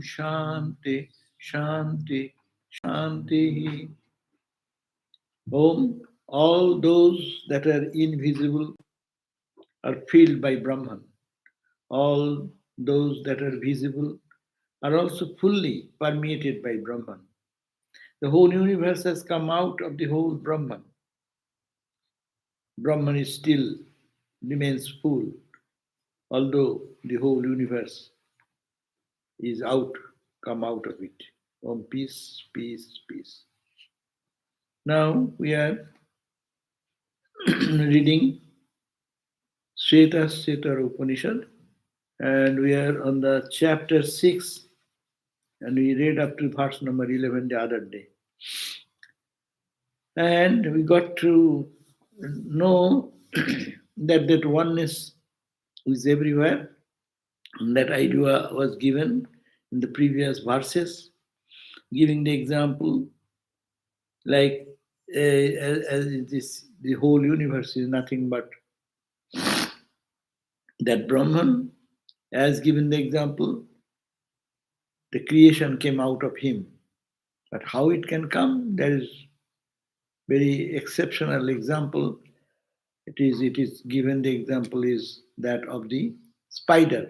Shanti, Shanti, Shanti. Om, all those that are invisible are filled by Brahman. All those that are visible are also fully permeated by Brahman. The whole universe has come out of the whole Brahman. Brahman is still remains full, although the whole universe is out, come out of it. Om, peace, peace, peace. Now we are reading Shwetashwatara Upanishad, and we are on the chapter 6, and we read up to verse number 11 the other day. And we got to know that oneness is everywhere. And that idea was given in the previous verses, giving the example like as the whole universe is nothing but that Brahman, as given the example, the creation came out of him. But how it can come, that is very exceptional example. It is given the example is that of the spider.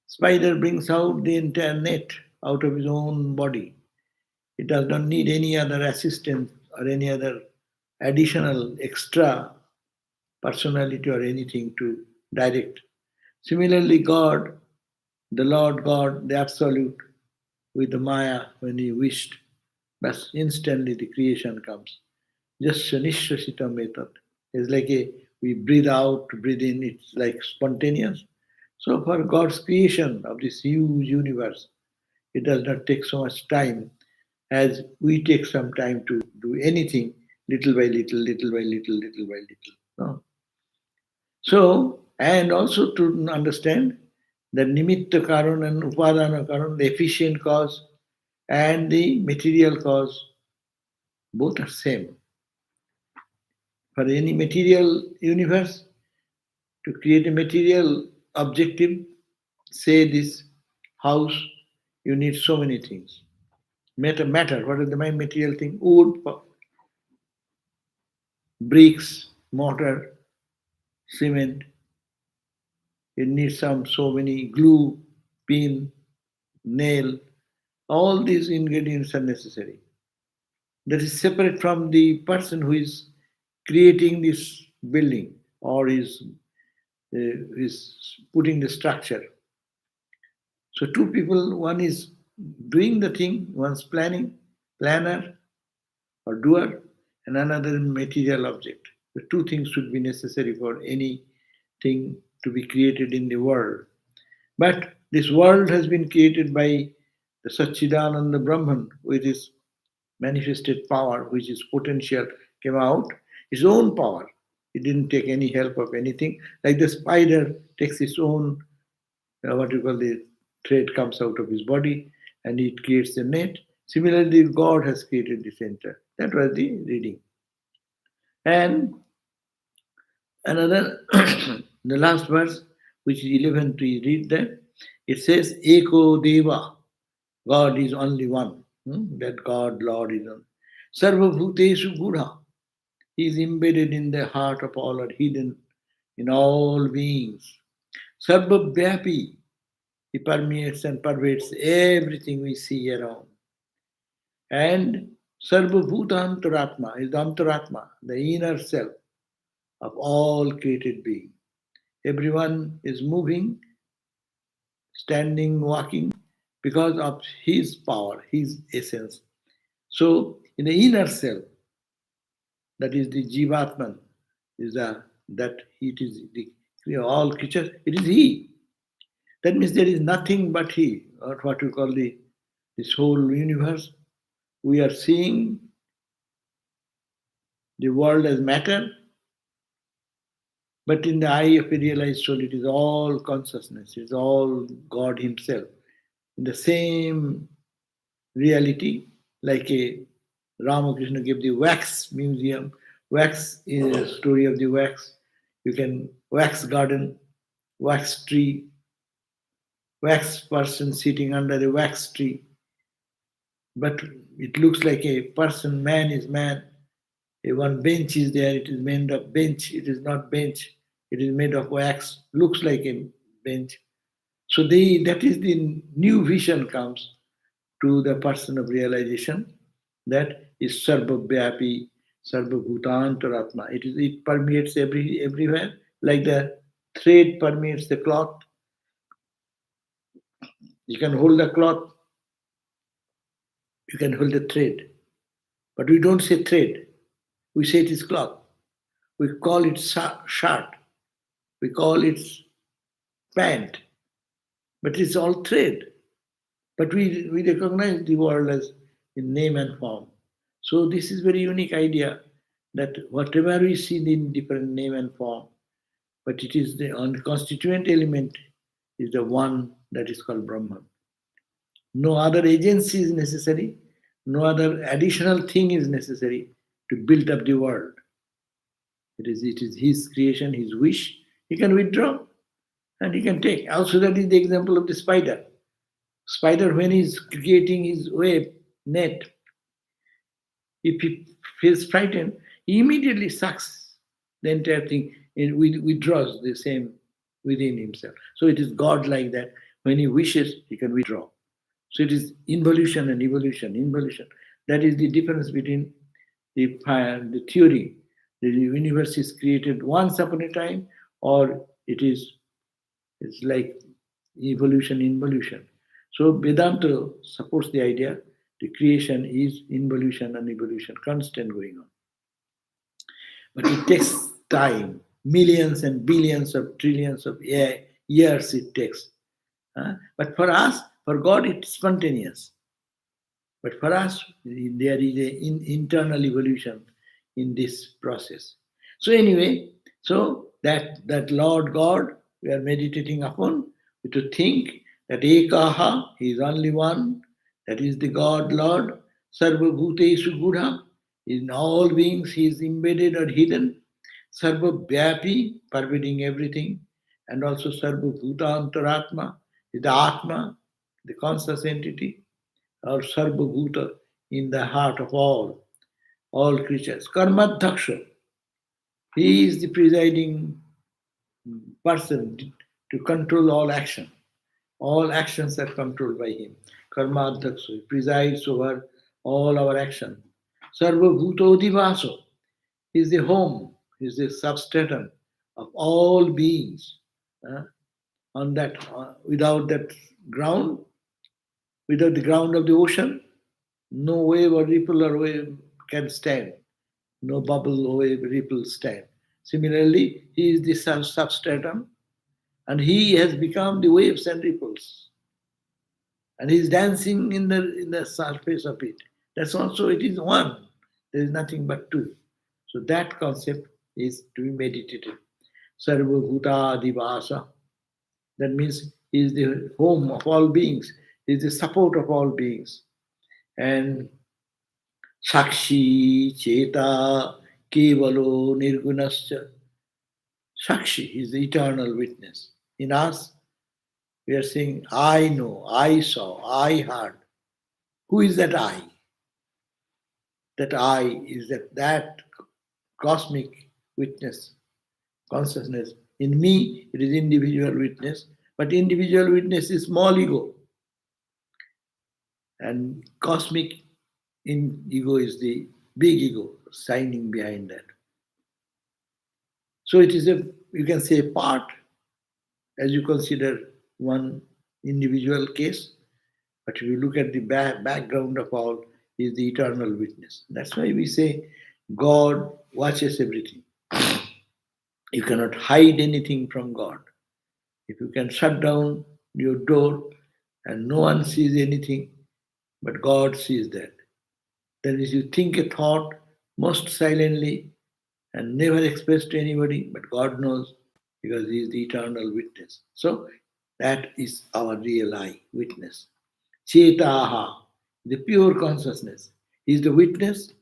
Spider brings out the entire net out of his own body. It does not need any other assistance or any other additional extra personality or anything to direct. Similarly, God, the Lord God, the Absolute, with the Maya, when He wished, but instantly the creation comes. Just Shanishwasita method. It's like we breathe out, breathe in, it's like spontaneous. So for God's creation of this huge universe, it does not take so much time as we take some time to do anything little by little, little by little, little by little. No? So, and also to understand the nimitta karan and upadana karan, the efficient cause and the material cause, both are same. For any material universe, to create a material objective, say this house, you need so many things. Matter, what is the main material thing? Wood, bricks, mortar, cement. You need so many glue, pin, nail. All these ingredients are necessary. That is separate from the person who is creating this building or is putting the structure. So two people, one is doing the thing, one's planner or doer, and another material object. The two things should be necessary for anything to be created in the world. But this world has been created by the Satchidananda Brahman with his manifested power, which is potential, came out, his own power. He didn't take any help of anything. Like the spider takes its own, what you call the thread comes out of his body and it creates a net. Similarly, God has created the center. That was the reading. And another, the last verse, which is 11, to read that. It says, Eko Deva, God is only one. That God, Lord is one. Sarva Bhuteshu Gudha, He is embedded in the heart of all or hidden in all beings. Sarva Vyapi, He permeates and pervades everything we see around. And Sarva Bhuta Antaratma is the Antaratma, the inner self of all created beings. Everyone is moving, standing, walking because of his power, his essence. So, in the inner self, that is the Jivatman, is that it is the all creatures, it is he. That means there is nothing but he, or what we call this whole universe. We are seeing the world as matter, but in the eye of a realized soul, it is all consciousness, it is all God Himself. In the same reality, like a Ramakrishna gave the wax museum, wax is a story of the wax. You can wax garden, wax tree, wax person sitting under a wax tree, but it looks like a person, man is man. A one bench is there, it is made of bench, it is not bench, it is made of wax, looks like a bench. So that is the new vision comes to the person of realization that is sarvabhyapi, sarvabhutantaratma. It permeates everywhere, like the thread permeates the cloth. You can hold the cloth, you can hold the thread. But we don't say thread, we say it is cloth. We call it shirt, we call it pant, but it's all thread. But we recognize the world as in name and form. So this is very unique idea that whatever we see in different name and form, but it is the constituent element is the one that is called Brahman. No other agency is necessary, no other additional thing is necessary to build up the world. It is his creation, his wish. He can withdraw and he can take. Also, that is the example of the spider. Spider, when he's creating his web net, if he feels frightened, he immediately sucks the entire thing and withdraws the same within himself. So it is God like that. When he wishes, he can withdraw. So it is involution and evolution, involution. That is the difference between the theory. The universe is created once upon a time, or it's like evolution, involution. So Vedanta supports the idea the creation is involution and evolution, constant going on. But it takes time, millions and billions of trillions of years it takes. But for us, for God, it's spontaneous. But for us, there is an internal evolution in this process. So anyway, so that Lord God we are meditating upon, to think that Ekaha, He is only one, that is the God Lord, Sarva Bhutesu Gudha, in all beings He is embedded or hidden, Sarva Vyapi, pervading everything, and also Sarva Bhutantaratma, is the Atma, the conscious entity, or Sarvabhuta, in the heart of all creatures. Karmadhaksha, he is the presiding person to control all action. All actions are controlled by him. Karmadhaksha, he presides over all our action. Sarvabhutodivaso, he is the home, he is the substratum of all beings. On that, without that ground, without the ground of the ocean, no wave or ripple or wave can stand. No bubble or wave ripple stand. Similarly, he is the substratum and he has become the waves and ripples. And he is dancing in the surface of it. That's also, it is one. There is nothing but two. So that concept is to be meditated. Sarva Bhuta Adivasa. That means he is the home of all beings. He is the support of all beings. And Sakshi, Cheta, Kevalo, Nirgunascha. Sakshi is the eternal witness. In us, we are saying, I know, I saw, I heard. Who is that I? That I is that cosmic witness, consciousness. In me, it is individual witness, but individual witness is small ego. And cosmic ego is the big ego, signing behind that. So it is you can say, a part as you consider one individual case, but if you look at the background of all, is the eternal witness. That's why we say God watches everything. You cannot hide anything from God. If you can shut down your door and no one sees anything, but God sees that. Then if you think a thought most silently and never expressed to anybody, but God knows because He is the eternal witness. So that is our real I, witness. Chetaha, the pure consciousness. He is the witness.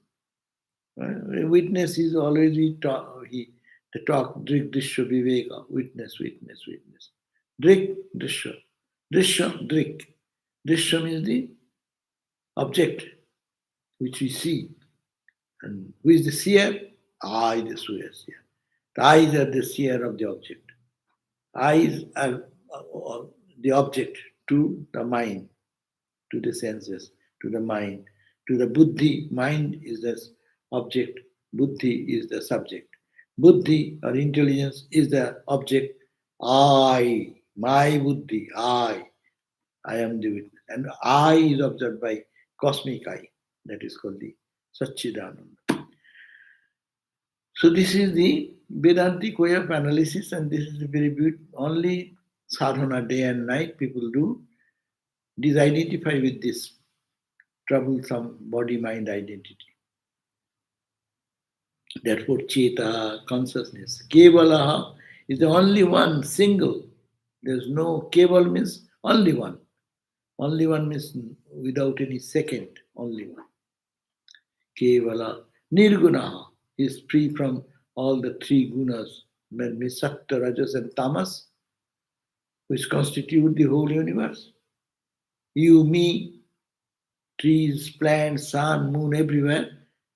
Witness is already the talk, Drik Drisha Viveka, witness, witness, witness. Drik Drisha. Drishyam, drik. Drishyam is the object which we see. And who is the seer? I, the seer. The eyes are the seer of the object. Eyes are the object to the mind, to the senses, to the mind, to the buddhi. Mind is the object, buddhi is the subject. Buddhi or intelligence is the object. I, my buddhi, I am the witness. And I is observed by cosmic eye. That is called the Satchidananda. So this is the Vedantic way of analysis, and this is the very beautiful. Only sadhana day and night people do disidentify with this troublesome body-mind identity. Therefore, Cheta, consciousness, Kevalaha is the only one, single. There's no Keval means only one. Only one means without any second, only one. Kevala. Nirgunaha is free from all the three gunas, means Sattva, Rajas, and Tamas, which constitute the whole universe. You, me, trees, plants, sun, moon, everywhere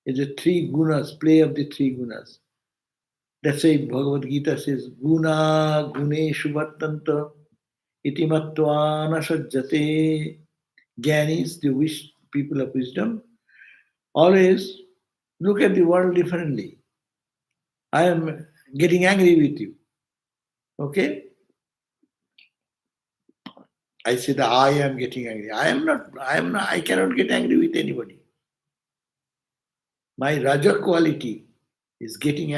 is the three gunas, play of the three gunas. That's why Bhagavad Gita says, Guna guneshu vartanta iti matva nasajjate. Gyanis, the people of wisdom, always look at the world differently. I am getting angry with you. Okay? I say that I am getting angry. I cannot get angry with anybody. My Raja quality is getting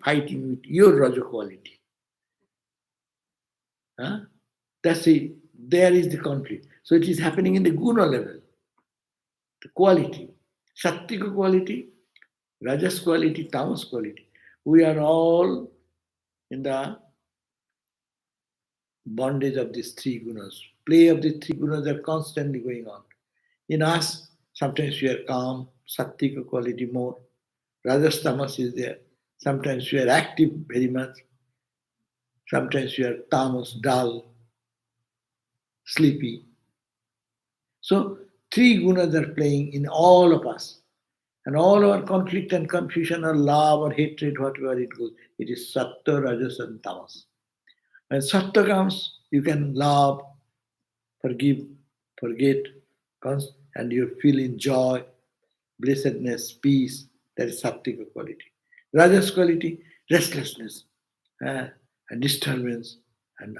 fighting with your Raja quality. Huh? That's it. There is the conflict. So it is happening in the guna level. The quality. Sattvika quality, Rajas quality, Tamas quality. We are all in the bondage of these three gunas. Play of the three gunas are constantly going on. In us, sometimes we are calm, Sattvika quality more. Rajas Tamas is there. Sometimes we are active very much. Sometimes we are tamas, dull, sleepy. So three gunas are playing in all of us. And all our conflict and confusion or love or hatred, whatever it goes, it is Sattva, Rajas, and Tamas. When Sattva comes, you can love, forgive, forget, and you feel in joy, blessedness, peace. That is Sattvika quality. Rajas quality, restlessness, and disturbance, and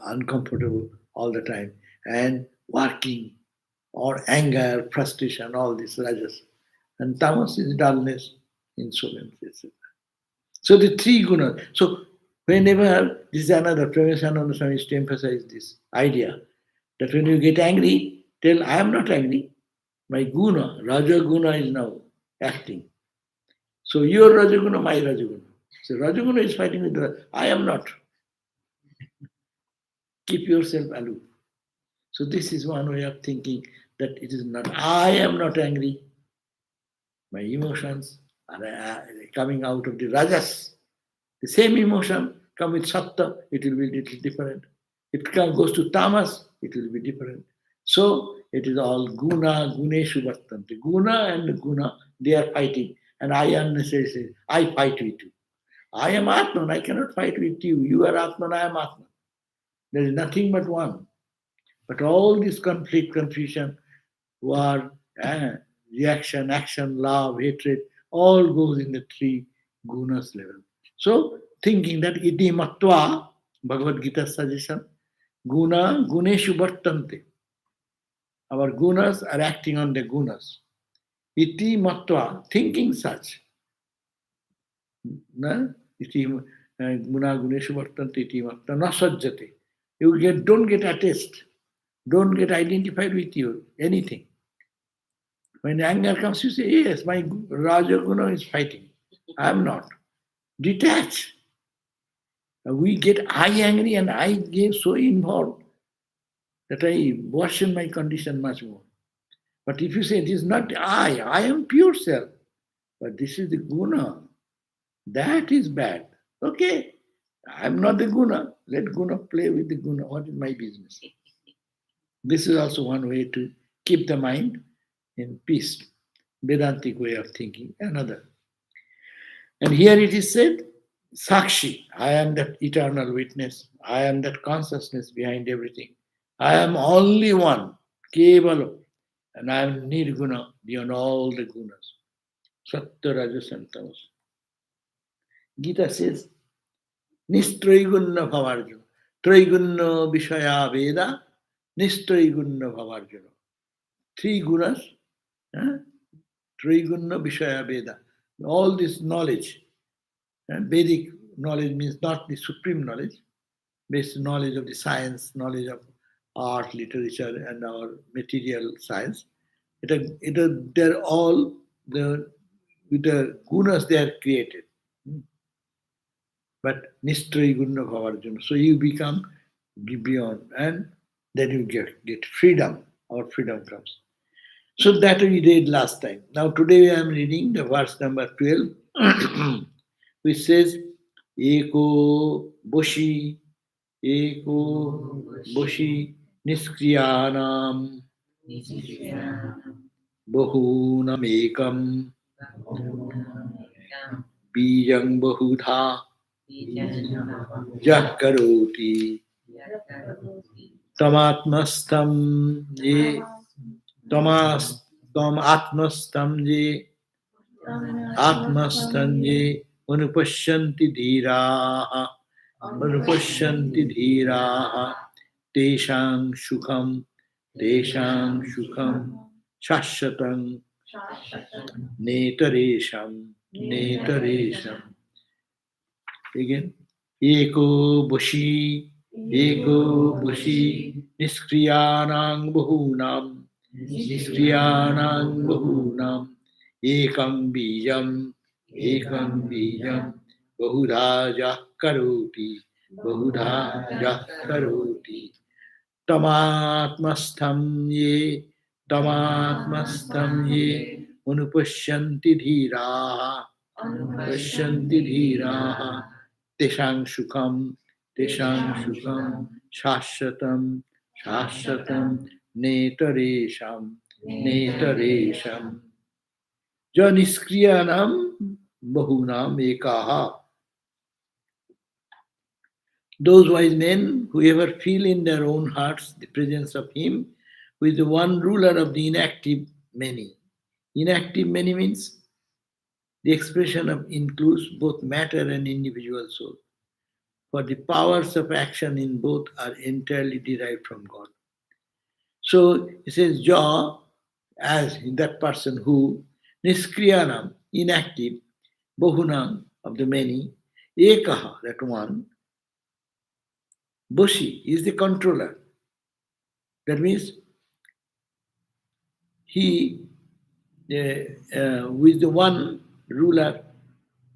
uncomfortable all the time, and working, or anger, frustration, all this rajas. And tamas is dullness, insolence, etc. So the three gunas. So whenever, this is another, Premashananda Swami is to emphasize this idea that when you get angry, tell, I am not angry. My guna, Raja guna is now acting. So your Raja guna, my Raja guna. So Raja guna is fighting with the, I am not. Keep yourself aloof. So this is one way of thinking, that it is not, I am not angry. My emotions are coming out of the rajas. The same emotion come with sattva, it will be little different. If it goes to tamas, it will be different. So it is all guna, guneshu vartanti. Guna and guna, they are fighting. And I unnecessarily, I fight with you. I am Atman, I cannot fight with you. You are Atman, I am Atman. There is nothing but one. But all this conflict, confusion, war, reaction, action, love, hatred, all goes in the three gunas level. So, thinking that iti matva, Bhagavad Gita suggestion, guna guneshu vartante. Our gunas are acting on the gunas. Iti matva, thinking such. Na? Iti guna guneshu vartante iti matva nasajjate. You don't get attached. Don't get identified with you, anything. When anger comes, you say, yes, my Raja Guna is fighting. I am not. Detach. We get I angry and I get so involved that I worsen my condition much more. But if you say it is not I am pure self, but this is the Guna, that is bad. Okay, I'm not the guna. Let guna play with the guna. What is my business? This is also one way to keep the mind in peace. Vedantic way of thinking. Another. And here it is said, Sakshi, I am that eternal witness. I am that consciousness behind everything. I am only one, Kevala, and I am Nirguna beyond all the gunas. Satya, Rajas, and Tamas. Gita says, Nistraigunna Bhavarjuna. Traigunna Vishaya Veda, Nistraigunna Bhavarjuna. Three gunas, huh? Trigunna Vishaya Veda. All this knowledge, and Vedic knowledge means not the supreme knowledge, based knowledge of the science, knowledge of art, literature, and our material science. They're all with the gunas they are created. But Nistri Guna Bhavarjuna. So you become beyond, and then you get freedom. Our freedom comes. So that we read last time. Now today I am reading the verse number 12, which says, Eko Boshi, Eko Boshi, Niskriyanam, Bahunam Ekam, Bijang Bahudha, Jakaroti, Tamatmastam Ye, Tamas, Tam Atmastam Ye, Atmastanye Manupashyanti Dhiraha Manupashyanti Dhiraha Teshang Sukham Shashvatang Netaresham. Again. Eko Bushi Niskriyanang Bahunam Ekam Bijam Bahudha Karoti Tamatmastam Ye Manupashyanti Dhiraha Teshang Sukham Shashvatam Netaresham Janiskriyanam Bahunam Ekaha. Those wise men who ever feel in their own hearts the presence of Him who is the one ruler of the inactive many. Inactive many means the expression of includes both matter and individual soul. For the powers of action in both are entirely derived from God. So it says Ja as that person who Niskriyanam, inactive, Bahunam of the many, Ekaha, that one, Boshi is the controller. That means he with the one ruler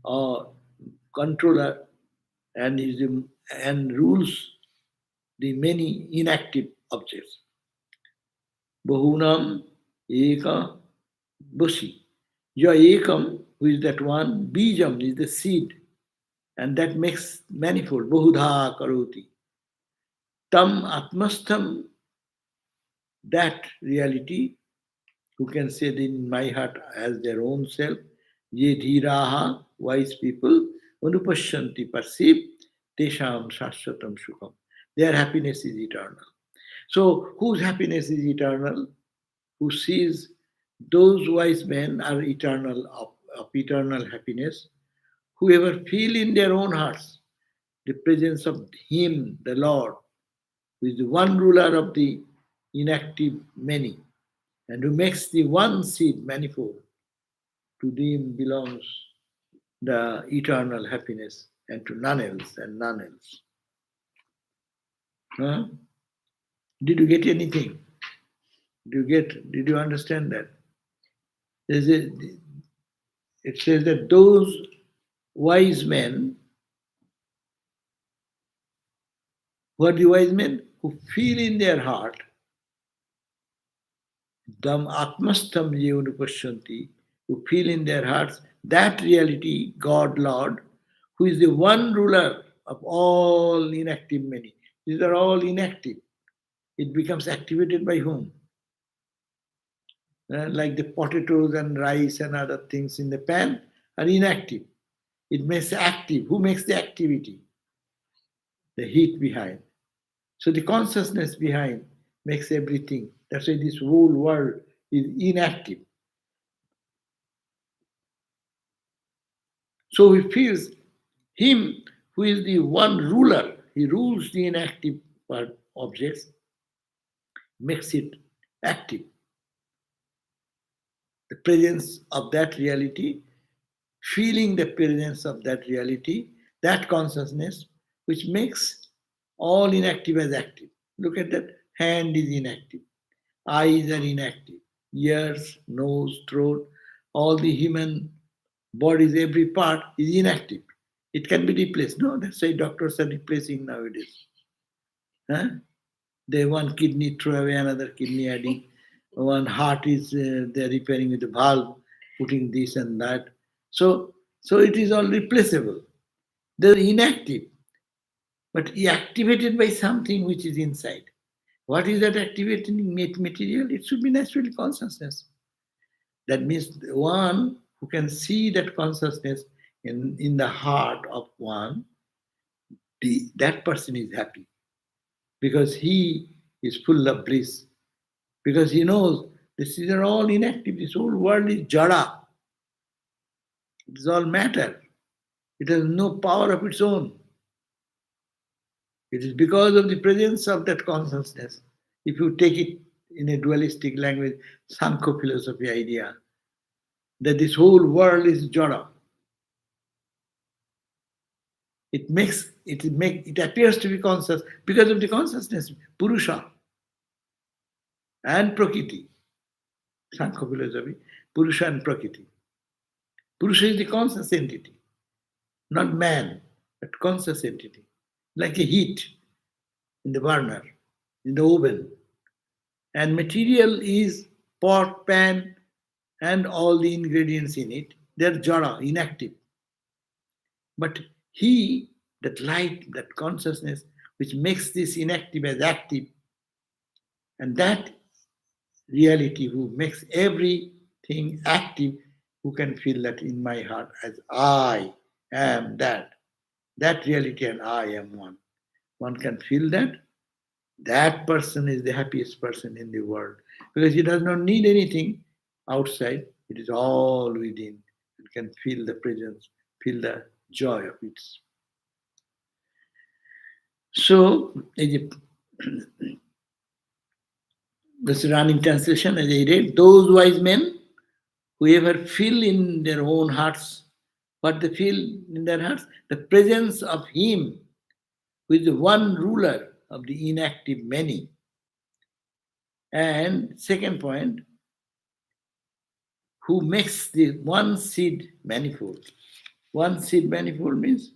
or controller and rules the many inactive objects. Bahunam Eka Bushi. Your Ekam, who is that one, Bijam is the seed, and that makes manifold. Bahudha Karoti. Tam Atmastam, that reality, who can say that in my heart as their own self, Ye Dhiraha, wise people, Anupashyanti, perceive, Tesham Shashvatam Sukham. Their happiness is eternal. So, whose happiness is eternal? Who sees those wise men are eternal of eternal happiness, whoever feel in their own hearts the presence of Him, the Lord, who is the one ruler of the inactive many, and who makes the one seed manifold, to them belongs the eternal happiness, and to none else and none else. Huh? Did you get anything? Did you understand that? It says that those wise men, who are the wise men? Who feel in their heart, Dam Atmastam Yevanupashyanti, who feel in their hearts that reality, God, Lord, who is the one ruler of all inactive many. These are all inactive. It becomes activated by whom? Like the potatoes and rice and other things in the pan are inactive. It makes active. Who makes the activity? The heat behind. So the consciousness behind makes everything. That's why this whole world is inactive. So he feels him who is the one ruler, he rules the inactive part objects, makes it active. The presence of that reality, feeling the presence of that reality, that consciousness, which makes all inactive as active. Look at that, hand is inactive, eyes are inactive, ears, nose, throat, all the human bodies, every part is inactive. It can be replaced. No, that's why doctors are replacing nowadays. Huh? They one kidney throw away, another kidney adding. One heart is they're repairing with a valve, putting this and that. So it is all replaceable. They're inactive, but activated by something which is inside. What is that activating material? It should be naturally consciousness. That means the one who can see that consciousness in the heart of one, that person is happy because he is full of bliss, because he knows these are all inactive. This whole world is jada. It is all matter. It has no power of its own. It is because of the presence of that consciousness. If you take it in a dualistic language, Sankhya philosophy idea, that this whole world is jada. It appears to be conscious because of the consciousness, Purusha and Prakriti. Sankhya philosophy, Purusha and Prakriti. Purusha is the conscious entity, not man, but conscious entity, like a heat in the burner, in the oven. And material is pot, pan, and all the ingredients in it. They're jada, inactive. But he, that light, that consciousness, which makes this inactive as active, and that reality who makes everything active, who can feel that in my heart as I am that reality and I am one. One can feel that. That person is the happiest person in the world because he does not need anything outside. It is all within. You can feel the presence, feel the joy of it. So, this running translation, as I read, those wise men who ever feel in their own hearts what they feel in their hearts, the presence of Him who is the one ruler of the inactive many. And second point, who makes the one seed manifold. One seed manifold means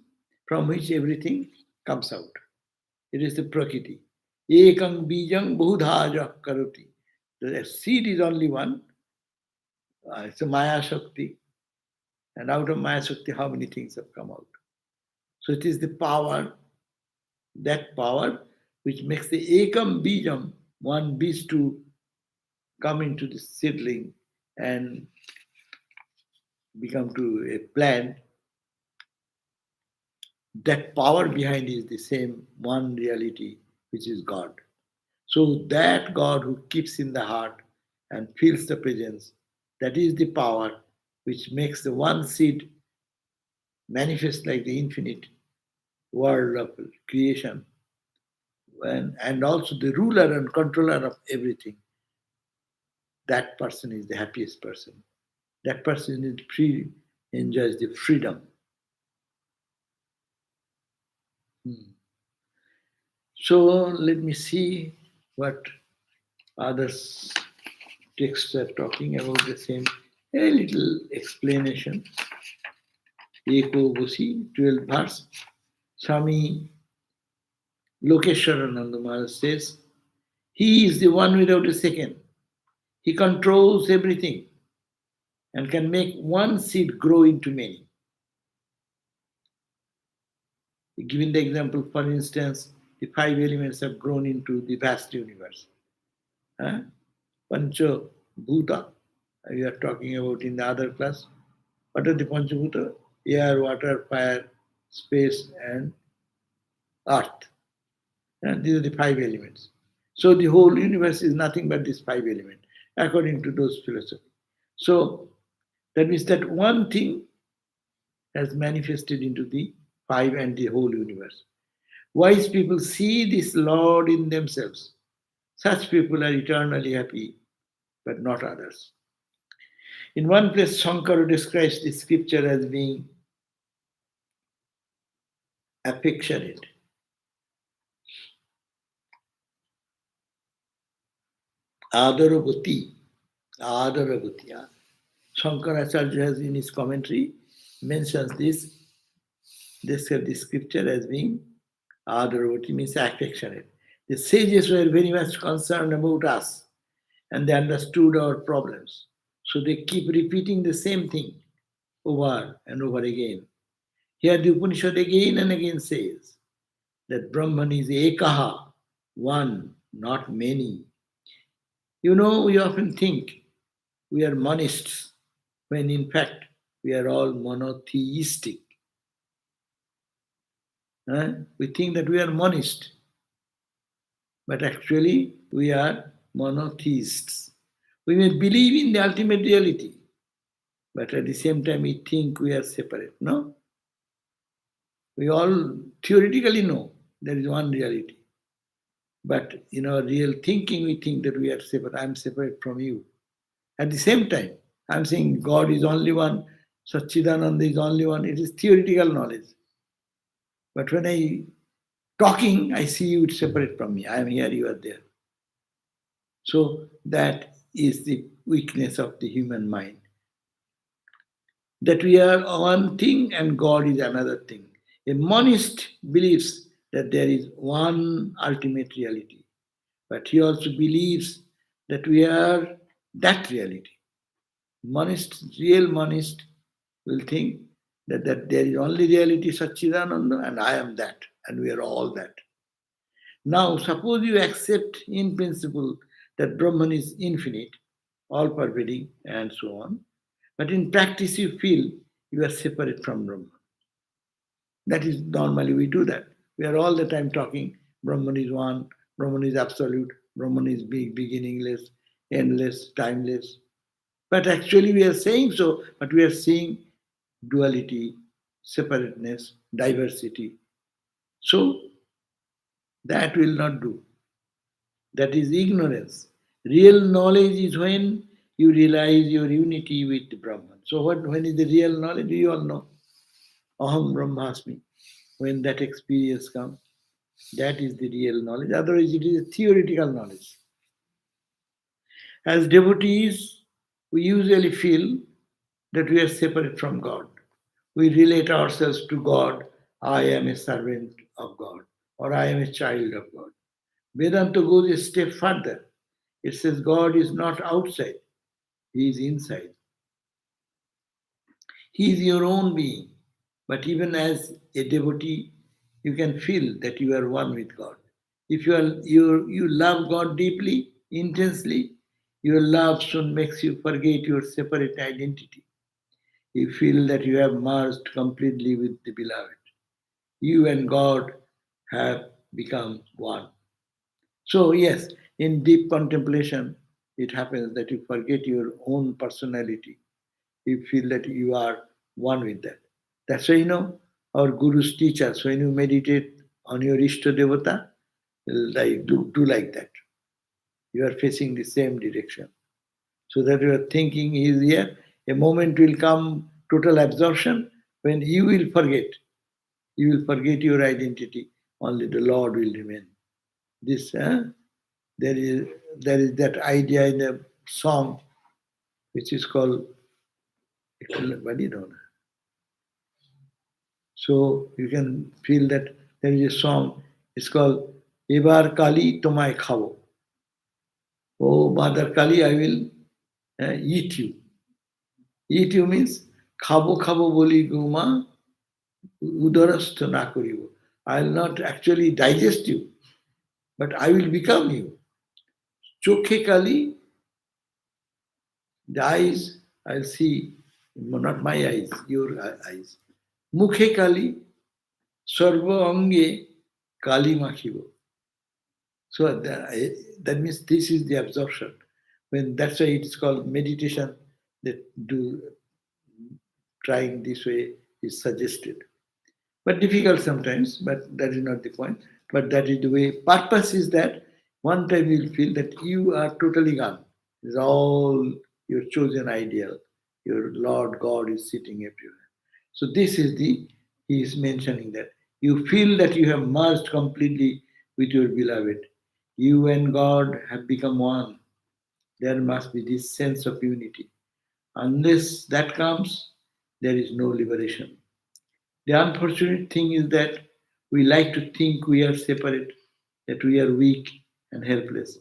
from which everything comes out. It is the Prakriti. Ekang bijang bahudha karoti. The seed is only one. It's a Maya Shakti. And out of Maya Shakti, how many things have come out? So it is the power, that power, which makes the ekam bijam, one beast, to come into the seedling and become to a plant. That power behind is the same one reality, which is God. So that God who keeps in the heart and feels the presence, that is the power which makes the one seed manifest like the infinite world of creation, and also the ruler and controller of everything. That person is the happiest person. That person is free, enjoys the freedom. So let me see what others texts are talking about the same. A little explanation. Eko Busi, 12th verse. Swami Lokeswarananda Maharaj says, He is the one without a second. He controls everything and can make one seed grow into many. Given the example, for instance, the five elements have grown into the vast universe. Huh? Pancha Bhuta, we are talking about in the other class. What are the Panchabhuta? Air, water, fire, space, and earth. And these are the five elements. So the whole universe is nothing but these five elements, according to those philosophy. So that means that one thing has manifested into the five and the whole universe. Wise people see this Lord in themselves. Such people are eternally happy, but not others. In one place, Shankara describes the scripture as being affectionate. Adaravati. Adaravati. Shankaracharya has in his commentary mentions this, describes the scripture as being Adaravati, means affectionate. The sages were very much concerned about us and they understood our problems. So they keep repeating the same thing over and over again. Here the Upanishad again and again says that Brahman is ekaha, one, not many. You know, we often think we are monists, when in fact we are all monotheistic. We think that we are monist, but actually we are monotheists. We may believe in the ultimate reality, but at the same time we think we are separate. No? We all theoretically know there is one reality. But in our real thinking, we think that we are separate. I'm separate from you. At the same time, I'm saying God is only one, Satchidananda is only one. It is theoretical knowledge. But when I talking, I see you separate from me. I am here, you are there. So that is the weakness of the human mind. That we are one thing and God is another thing. A monist believes that there is one ultimate reality, but he also believes that we are that reality. Real monist will think that there is only reality Satchidananda and I am that, and we are all that. Now, suppose you accept in principle that Brahman is infinite, all pervading, and so on, but in practice you feel you are separate from Brahman. That is normally we do that. We are all the time talking Brahman is one, Brahman is absolute, Brahman is big, beginningless, endless, timeless. But actually we are saying so, but we are seeing duality, separateness, diversity. So that will not do. That is ignorance. Real knowledge is when you realize your unity with Brahman. So when is the real knowledge? You all know. Aham Brahmasmi. When that experience comes, that is the real knowledge. Otherwise, it is a theoretical knowledge. As devotees, we usually feel that we are separate from God. We relate ourselves to God. I am a servant of God, or I am a child of God. Vedanta goes a step further. It says God is not outside, He is inside. He is your own being. But even as a devotee, you can feel that you are one with God. If you love God deeply, intensely, your love soon makes you forget your separate identity. You feel that you have merged completely with the beloved. You and God have become one. So, yes, in deep contemplation, it happens that you forget your own personality. You feel that you are one with that. That's why, our gurus teach us when you meditate on your Ishta Devata, like, do like that. You are facing the same direction. So that your thinking is here. A moment will come, total absorption, when you will forget. You will forget your identity. Only the Lord will remain. This, there is that idea in a song which is called, so you can feel that there is a song, it's called Ebar Kali Tomai Khavo. Oh, Mother Kali, I will eat you. Eat you means khabo khabo boli guma udarastha na koribo. I'll not actually digest you, but I will become you. Chokhe kali, the eyes, I'll see, not my eyes, your eyes. Mukhe kali, sarva ange kali makhibo. So that means this is the absorption. When that's why it's called meditation. That do trying this way is suggested, but difficult sometimes. But that is not the point. But that is the way. Purpose is that one time you'll feel that you are totally gone. It's all your chosen ideal. Your Lord God is sitting everywhere. So this is the he is mentioning that you feel that you have merged completely with your beloved. You and God have become one. There must be this sense of unity. Unless that comes, there is no liberation. The unfortunate thing is that we like to think we are separate, that we are weak and helpless.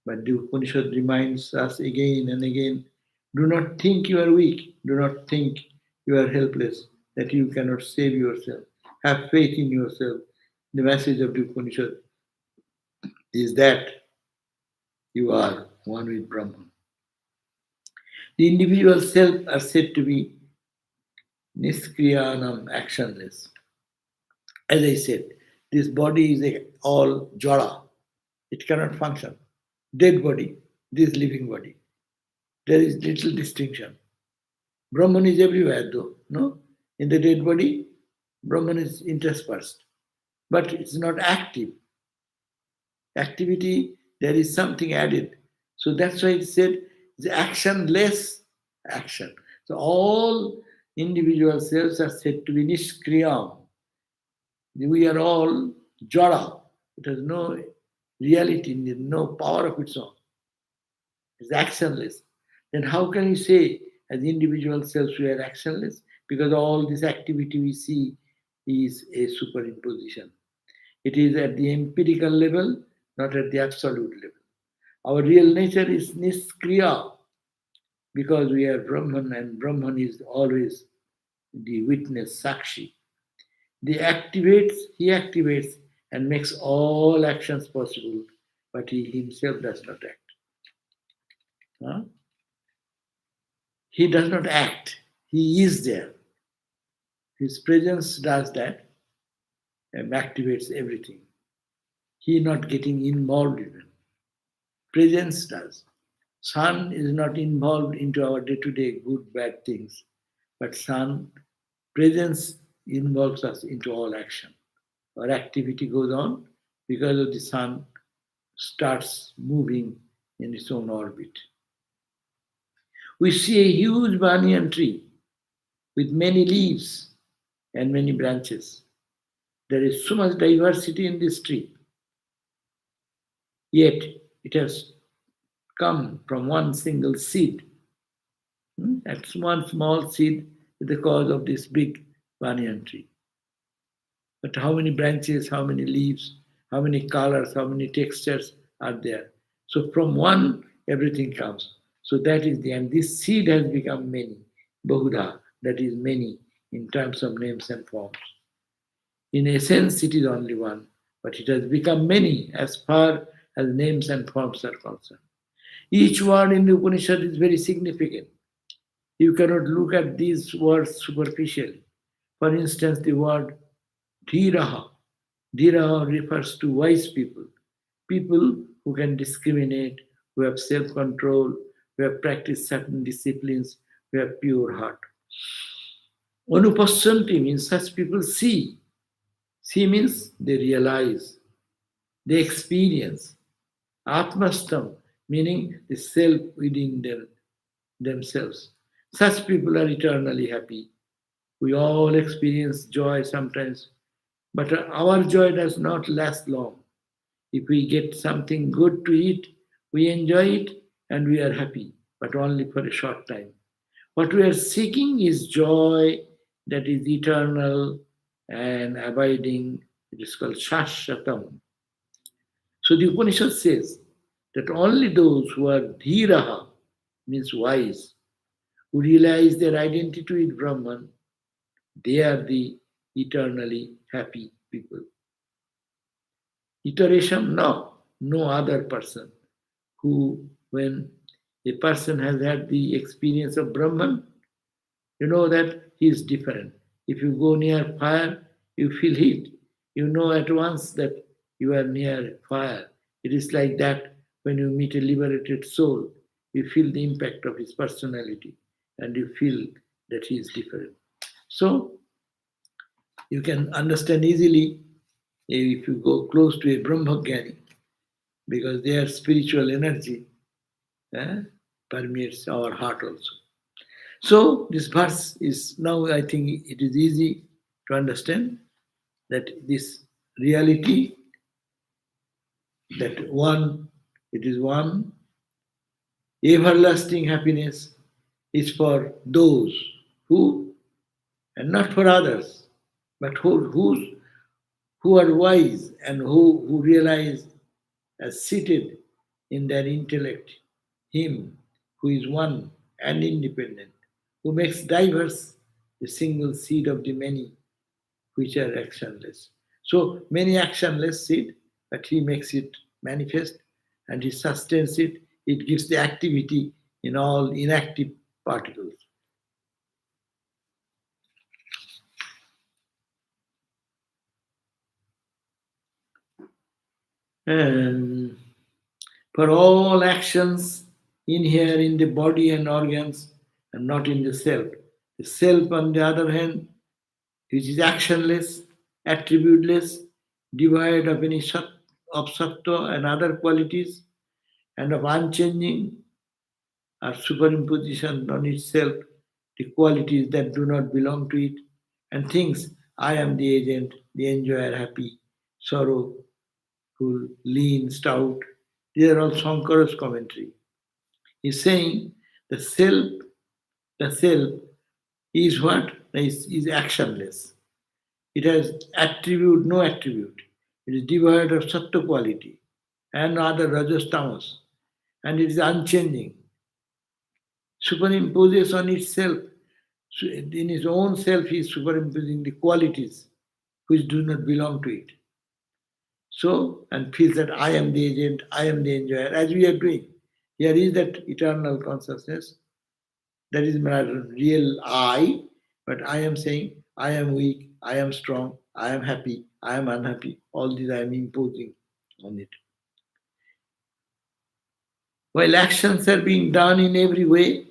But the Upanishad reminds us again and again, do not think you are weak, do not think you are helpless, that you cannot save yourself. Have faith in yourself. The message of the Upanishad is that you are one with Brahman. The individual self are said to be niskriyanam, actionless. As I said, this body is all jara. It cannot function. Dead body, this living body. There is little distinction. Brahman is everywhere though, no? In the dead body, Brahman is interspersed. But it's not active. Activity, there is something added. So that's why it said it's actionless action. So all individual cells are said to be niskriyam. We are all jara. It has no reality, no power of its own. It's actionless. Then how can you say as individual selves we are actionless? Because all this activity we see is a superimposition. It is at the empirical level, not at the absolute level. Our real nature is niskriya because we are Brahman and Brahman is always the witness, Sakshi. He activates and makes all actions possible, but he himself does not act. Huh? He does not act, he is there. His presence does that and activates everything. He not getting involved even. Presence does. Sun is not involved into our day-to-day good, bad things, but sun presence involves us into all action. Our activity goes on because of the sun starts moving in its own orbit. We see a huge banyan tree with many leaves and many branches. There is so much diversity in this tree, yet it has come from one single seed. That's one small seed is the cause of this big banyan tree. But how many branches, how many leaves, how many colors, how many textures are there? So from one, everything comes. So that is the end. This seed has become many. Bahuda, that is many in terms of names and forms. In essence, it is only one, but it has become many as far as names and forms are concerned. Each word in the Upanishad is very significant. You cannot look at these words superficially. For instance, the word dhiraha. Dhiraha refers to wise people, people who can discriminate, who have self control, who have practiced certain disciplines, who have pure heart. Anupasyanti means such people see. See means they realize, they experience. Atmastam meaning the self within themselves. Such people are eternally happy. We all experience joy sometimes, but our joy does not last long. If we get something good to eat, we enjoy it and we are happy, but only for a short time. What we are seeking is joy that is eternal and abiding. It is called Shashvatam. So the Upanishad says that only those who are dhiraha, means wise, who realize their identity with Brahman, they are the eternally happy people. Iteration? No, no other person who, when a person has had the experience of Brahman, you know that he is different. If you go near fire, you feel heat. You know at once that you are near fire. It is like that when you meet a liberated soul, you feel the impact of his personality and you feel that he is different. So you can understand easily if you go close to a Brahmagyani because their spiritual energy eh, permeates our heart also. So this verse is now, I think it is easy to understand that this reality, that one, it is one, everlasting happiness is for those who, and not for others, but who are wise and who realize as seated in their intellect him who is one and independent, who makes diverse the single seed of the many which are actionless. So many actionless seed, but he makes it manifest and he sustains it. It gives the activity in all inactive particles. And for all actions inhere in the body and organs and not in the self. The self, on the other hand, which is actionless, attributeless, devoid of any of sattva and other qualities, and of unchanging, are superimposition on itself the qualities that do not belong to it, and thinks, I am the agent, the enjoyer, happy, sorrowful, lean, stout. These are all Shankara's commentary. He's saying the self is what? Is actionless. It has attribute, no attribute. It is devoid of sattva quality and other rajas tamas, and it is unchanging. Superimposes on itself. In his own self, he is superimposing the qualities which do not belong to it. So, and feels that I am the agent, I am the enjoyer, as we are doing. Here is that eternal consciousness. That is my real I, but I am saying I am weak, I am strong, I am happy, I am unhappy. All these I am imposing on it. While actions are being done in every way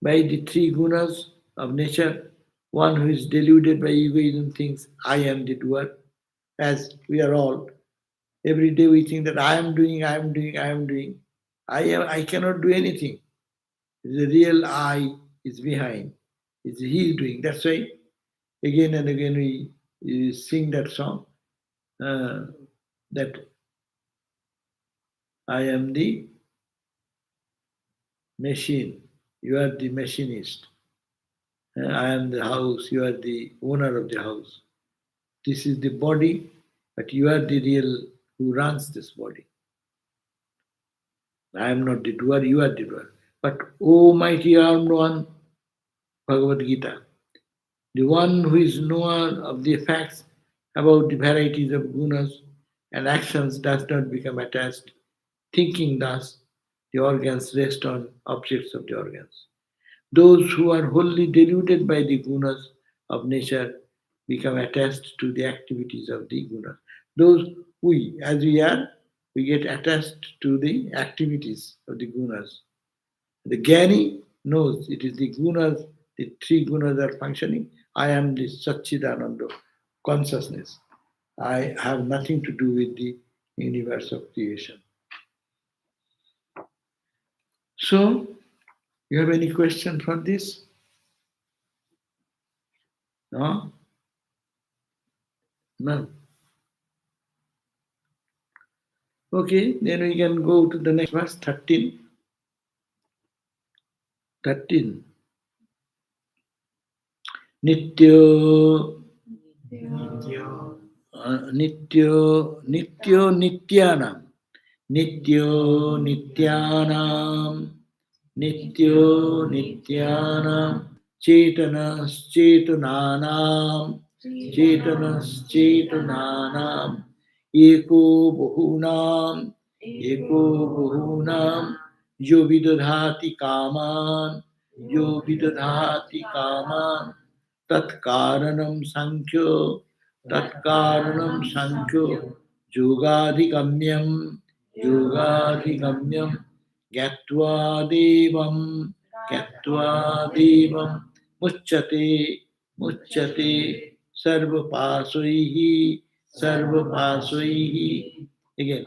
by the three gunas of nature, one who is deluded by egoism thinks, I am the doer, as we are all. Every day we think that I am doing, I am doing, I am doing. I cannot do anything. The real I is behind. It's he is doing. That's why again and again we sing that song that I am the machine, you are the machinist. I am the house, you are the owner of the house. This is the body, but you are the real who runs this body. I am not the doer, you are the doer. But O mighty armed one, Bhagavad Gita, the one who is knower of the facts about the varieties of gunas and actions does not become attached. Thinking thus, the organs rest on objects of the organs. Those who are wholly deluded by the gunas of nature become attached to the activities of the gunas. Those as we are, we get attached to the activities of the gunas. The Jnani knows it is the gunas, the three gunas are functioning. I am the Satchidananda consciousness. I have nothing to do with the universe of creation. So, you have any question for this? No? None. Okay, then we can go to the next verse, 13. 13. Nityo, nityo nityanam. Nityo nityanam. Nityo nityanam. Chetanas chetananam. Chetanas chetananam. Echo bahunam eko bahunam yo vidadhati kaman yo vidadhati kaman tat karanam sankhyo yogadhigamyam yogadhigamyam gyatva devam gyatva devam muchyate muchyate sarvapasaihi sarvapasaihi. Again,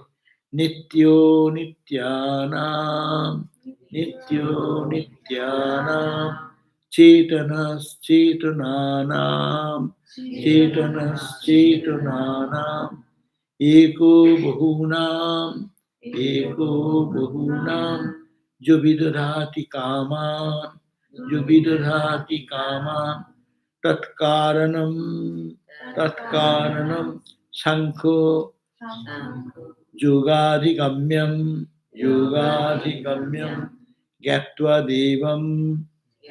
nityo nityanam nityo nityanam chetanas chetananam chetanas chetananam eko bahunam eko bahunam jo vidadhati kaman jo vidadhati kaman tatkaranam tatkaranam shankho yogadhigamyam yogadhigamyam gyatva devam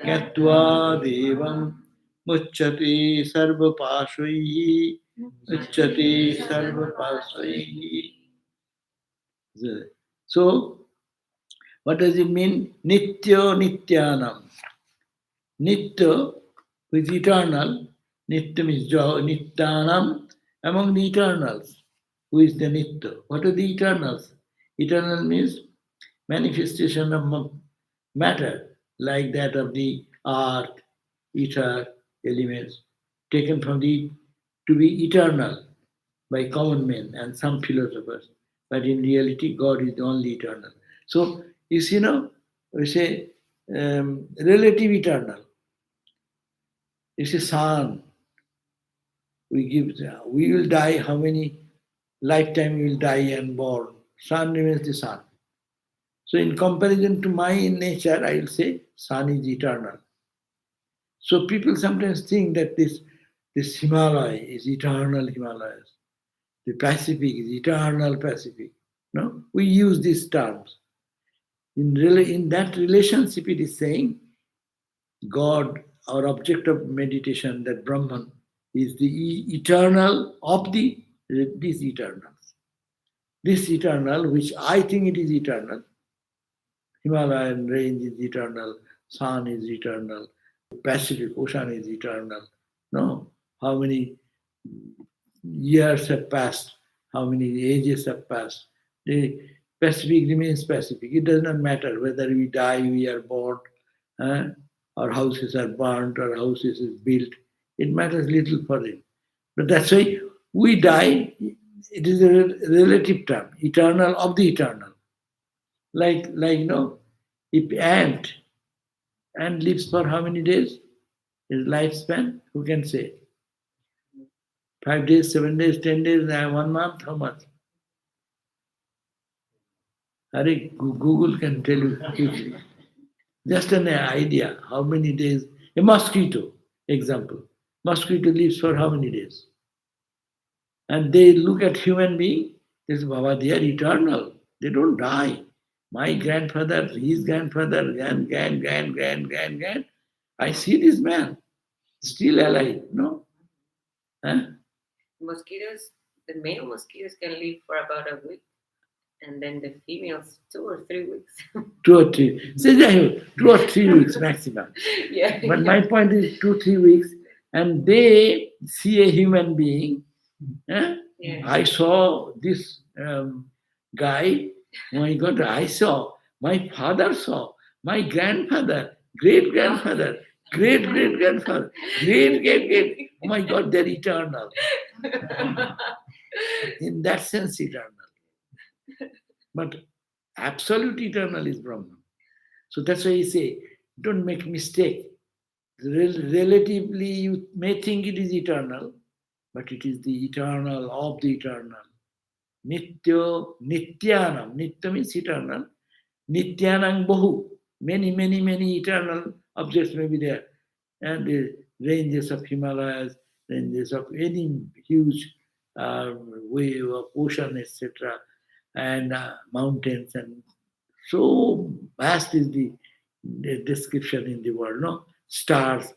gyatva devam muchyate sarvapasaihi muchyate sarvapasaihi. So, what does it mean? Nitya nityanam. Nitya, who is eternal. Nitya means nityanam, among the eternals. Who is the Nitya? What are the eternals? Eternal means manifestation of matter, like that of the earth, ether, elements, taken from the to be eternal by common men and some philosophers. But in reality, God is the only eternal. So, is we say relative eternal. It's a sun. We will die. How many lifetime we will die and born? Sun remains the sun. So, in comparison to my nature, I will say sun is eternal. So, people sometimes think that this Himalaya is eternal Himalayas. The Pacific is eternal Pacific. No, we use these terms. In that relationship, it is saying God, our object of meditation, that Brahman, is the eternal of these eternals. This eternal, which I think it is eternal, Himalayan range is eternal, sun is eternal, Pacific Ocean is eternal. No, how many years have passed, how many ages have passed. The Pacific remains Pacific. It does not matter whether we die, we are born, uh, our houses are burnt, our houses is built. It matters little for it. But that's why we die. It is a relative term, eternal of the eternal. If ant lives for how many days? His lifespan, who can say? 5 days, 7 days, 10 days, 1 month, how much? Google can tell you quickly. Just an idea, how many days? A mosquito, example. Mosquito lives for how many days? And they look at human being, they say, Baba, they are eternal. They don't die. My grandfather, his grandfather, grand. I see this man still alive, no? Huh? Mosquitoes, the male mosquitoes can live for about a week, and then the females 2 or 3 weeks. 2 or 3. Say, 2 or 3 weeks maximum. Yeah. But my point is 2, 3 weeks, and they see a human being. Eh? Yeah. I saw this guy. My God, I saw. My father saw. My grandfather, great grandfather, great great grandfather, great. Oh my God, they're eternal. In that sense, eternal. But absolute eternal is Brahman. So that's why I say, don't make mistake. Relatively, you may think it is eternal, but it is the eternal of the eternal. Nitya, Nityanam. Nitya means eternal. Nityanam Bahu. Many eternal objects may be there. And the ranges of Himalayas, ranges of any huge wave of ocean, etc., and mountains, and so vast is the description in the world, no? Stars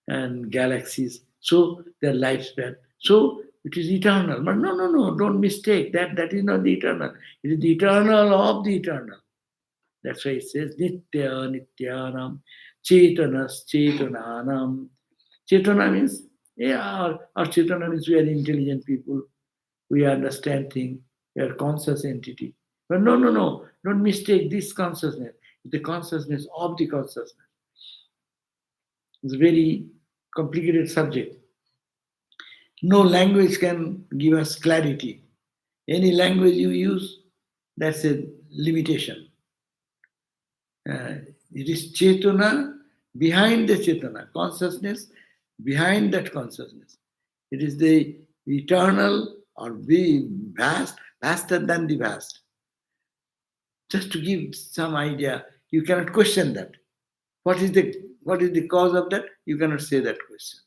and galaxies. So their lifespan. So it is eternal. But no, no, no, don't mistake that. That is not the eternal. It is the eternal of the eternal. That's why it says Nitya Nityanam Chetanas Chetananam. Chetana means, yeah, our Chetana means we are intelligent people, we understand things, we are conscious entity. But no, no, no, don't mistake this consciousness. It's the consciousness of the consciousness. It's a very complicated subject. No language can give us clarity. Any language you use, that's a limitation. It is Chetana behind the Chetana, consciousness behind that consciousness. It is the eternal or being vast, vaster than the vast. Just to give some idea, you cannot question that. What is the cause of that? You cannot say that question.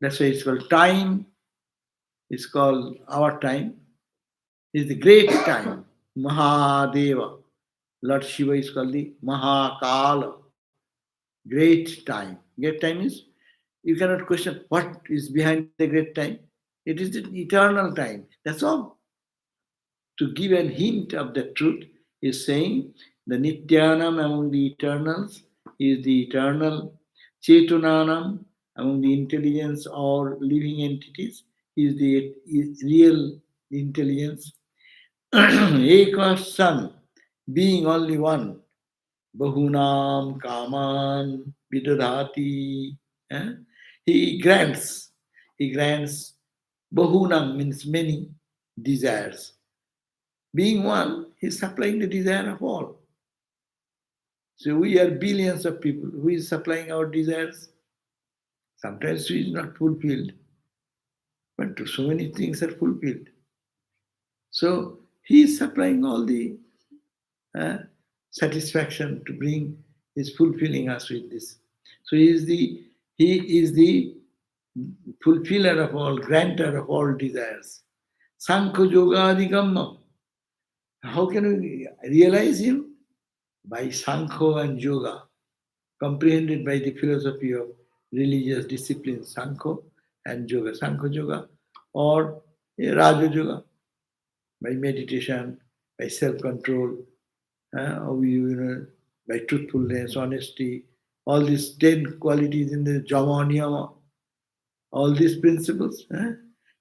That's why it's called time. It's called our time. It's the great time. Mahadeva. Lord Shiva is called the Mahakala. Great time. Great time is, you cannot question what is behind the great time. It is the eternal time. That's all. To give a hint of the truth is saying the Nityanam among the eternals is the eternal. Chetunanam among the intelligence or living entities is the real intelligence. Eka Sun, being only one, Bahunam Kaman Vidadhati. eh? He grants, he grants, Bahunam means many desires. Being one, he is supplying the desire of all. So we are billions of people. Who is supplying our desires? Sometimes he is not fulfilled, but so many things are fulfilled. So he is supplying all the uh, satisfaction to bring, is fulfilling us with this. So he is the fulfiller of all, granter of all desires. Sankha Yoga Adigamma. How can we realize him? By Sankho and Yoga, comprehended by the philosophy of religious discipline, Sankho and Yoga. Sankho Yoga or Raja Yoga, by meditation, by self-control, by truthfulness, honesty, all these 10 qualities in the Jama Niyama, all these principles.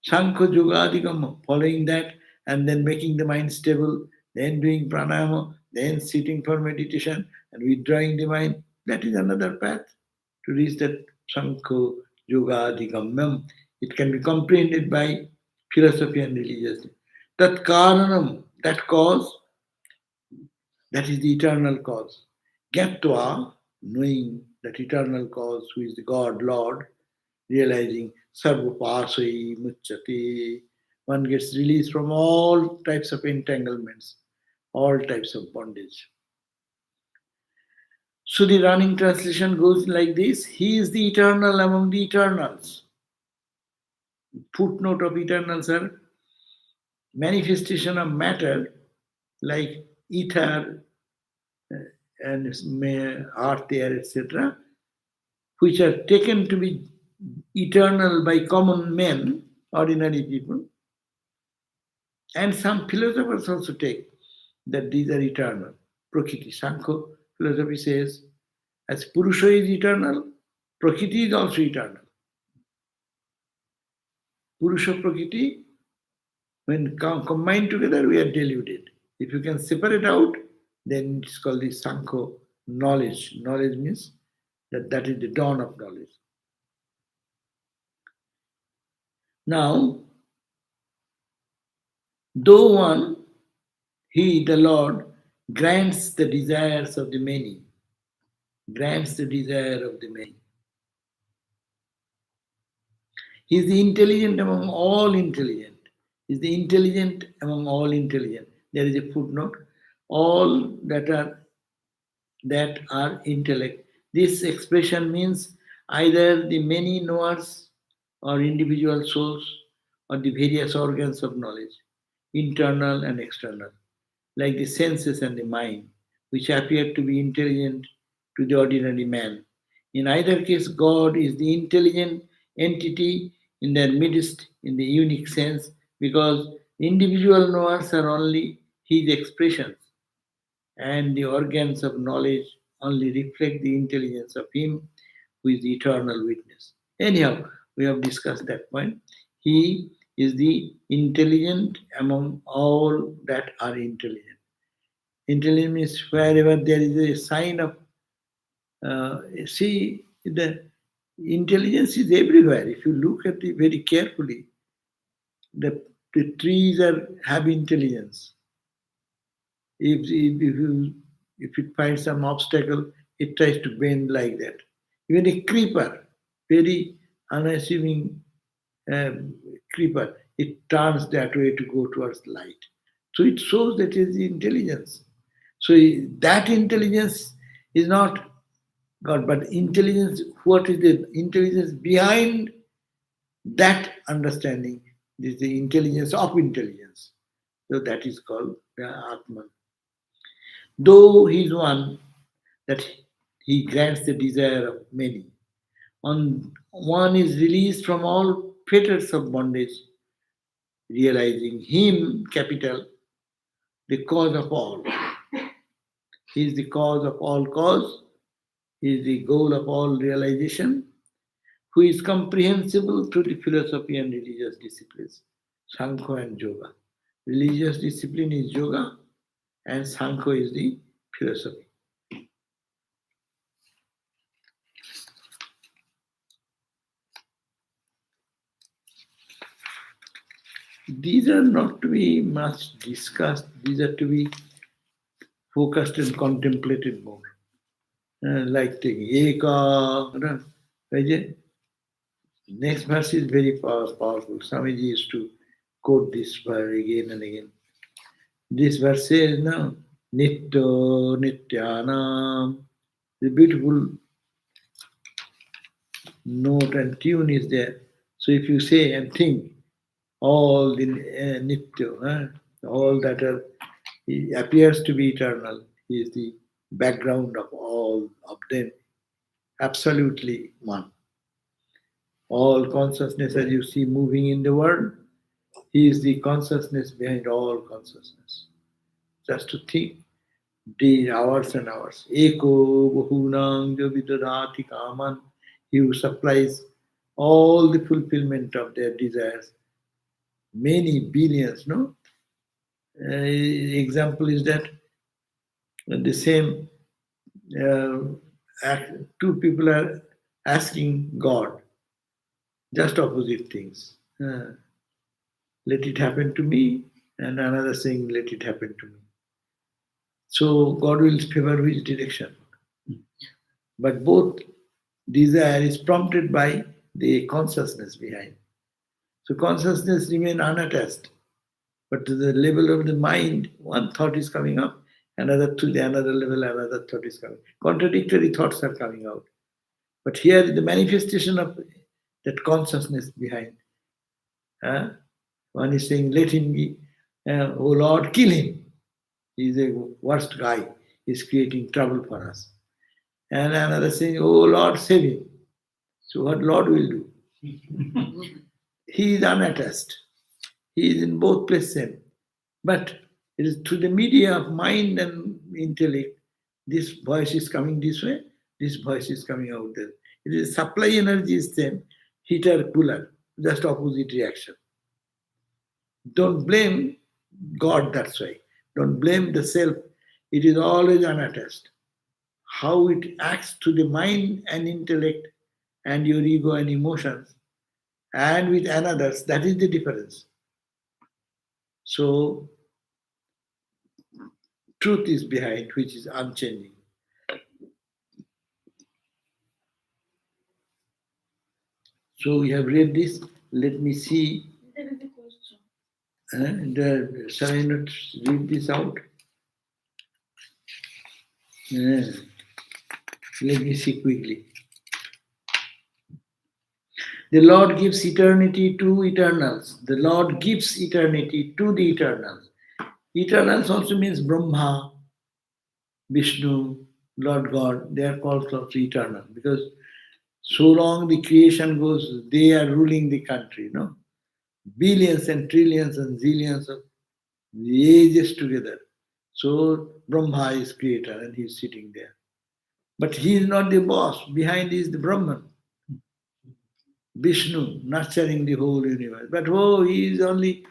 Shankha Yogadikam, following that and then making the mind stable, then doing pranayama, then sitting for meditation and withdrawing the mind. That is another path to reach that Shankha Yogadikam. It can be comprehended by philosophy and religious. That karanam, that cause, that is the eternal cause. Gyatva, knowing that eternal cause, who is the God, Lord, realizing sarvapasai muchyate, one gets released from all types of entanglements, all types of bondage. So the running translation goes like this: He is the eternal among the eternals. Footnote of eternals are manifestation of matter like ether and earth, air, etc., which are taken to be eternal by common men, ordinary people, and some philosophers also take that these are eternal. Prakriti, Sankhya philosophy says, as Purusha is eternal, Prakriti is also eternal. Purusha Prakriti, when combined together, we are deluded. If you can separate out, then it's called the Sankhya knowledge. Knowledge means that is the dawn of knowledge. Now, though one, he, the Lord, grants the desires of the many, grants the desire of the many. He is the intelligent among all intelligent. He is the intelligent among all intelligent. There is a footnote. All that are intellect. This expression means either the many knowers or individual souls or the various organs of knowledge, internal and external, like the senses and the mind, which appear to be intelligent to the ordinary man. In either case, God is the intelligent entity in their midst in the unique sense, because individual knowers are only his expressions, and the organs of knowledge only reflect the intelligence of him who is the eternal witness. Anyhow, we have discussed that point. He is the intelligent among all that are intelligent. Intelligence means wherever there is a sign of, see, the intelligence is everywhere. If you look at it very carefully, the trees have intelligence. If it finds some obstacle, it tries to bend like that. Even a creeper, very unassuming creeper, it turns that way to go towards light. So it shows that it is intelligence. So that intelligence is not God, but intelligence, what is the intelligence behind that understanding? This is the intelligence of intelligence. So that is called Atman. Though he is one, that he grants the desire of many. On one is released from all fetters of bondage, realizing him, capital, the cause of all. He is the cause of all cause, he is the goal of all realization, who is comprehensible through the philosophy and religious disciplines, Sankhya and Yoga. Religious discipline is yoga, and Sankhya is the philosophy. These are not to be much discussed, these are to be focused and contemplated more. Like taking Eka. Next verse is very powerful. Swamiji used to quote this verse again and again. This verse says now, Nitya Nityanam. The beautiful note and tune is there. So if you say and think, all the Nitya, all that he appears to be eternal, he is the background of all of them, absolutely one. All consciousness as you see moving in the world, he is the consciousness behind all consciousness. Just to think, days, hours and hours. Eko bahunang vidadati kaman. He who supplies all the fulfillment of their desires. Many billions, no? Example is that the same two people are asking God just opposite things. Let it happen to me, and another saying, let it happen to me. So God will favor which direction? But both desire is prompted by the consciousness behind. So consciousness remain unattached. But to the level of the mind, one thought is coming up, another to the another level, another thought is coming. Contradictory thoughts are coming out. But here is the manifestation of that consciousness behind. One is saying, let him be, oh Lord, kill him. He is a worst guy. He's creating trouble for us. And another saying, oh Lord, save him. So what Lord will do? He is unattached. He is in both places. But it is through the media of mind and intellect, this voice is coming this way, this voice is coming out there. It is supply energy is same, heater, cooler, just opposite reaction. Don't blame God that's why. Don't blame the self. It is always unattached. How it acts to the mind and intellect and your ego and emotions and with another's, that is the difference. So truth is behind, which is unchanging. So we have read this. Let me see. There is a question. Shall I not read this out? Let me see quickly. The Lord gives eternity to eternals. The Lord gives eternity to the eternals. Eternals also means Brahma, Vishnu, Lord God. They are called also eternal because So long the creation goes, they are ruling the country, no? Billions and trillions and zillions of the ages together. So Brahma is creator and he is sitting there. But he is not the boss. Behind is the Brahman, Vishnu, nurturing the whole universe. But oh, he is only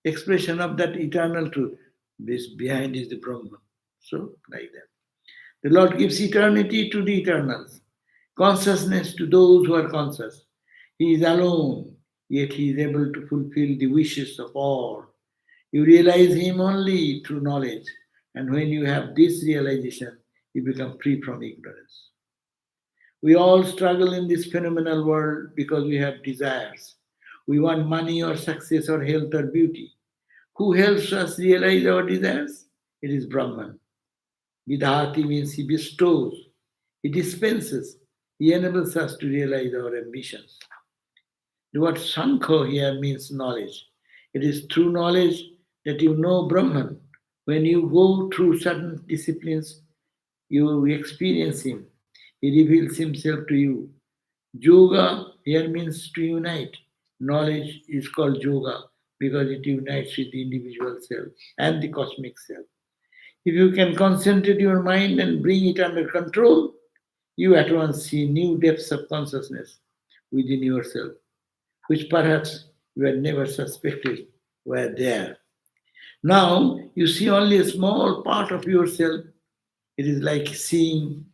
expression of that eternal truth. This behind is the Brahman. So like that. The Lord gives eternity to the eternals, consciousness to those who are conscious. He is alone, yet he is able to fulfill the wishes of all. You realize him only through knowledge, and when you have this realization, you become free from ignorance. We all struggle in this phenomenal world because we have desires. We want money or success or health or beauty. Who helps us realize our desires? It is Brahman. Vidhati means he bestows, he dispenses, he enables us to realize our ambitions. The word Sankho here means knowledge. It is through knowledge that you know Brahman. When you go through certain disciplines, you experience him. He reveals himself to you. Yoga here means to unite. Knowledge is called yoga because it unites with the individual self and the cosmic self. If you can concentrate your mind and bring it under control, you at once see new depths of consciousness within yourself, which perhaps you had never suspected were there. Now you see only a small part of yourself. It is like seeing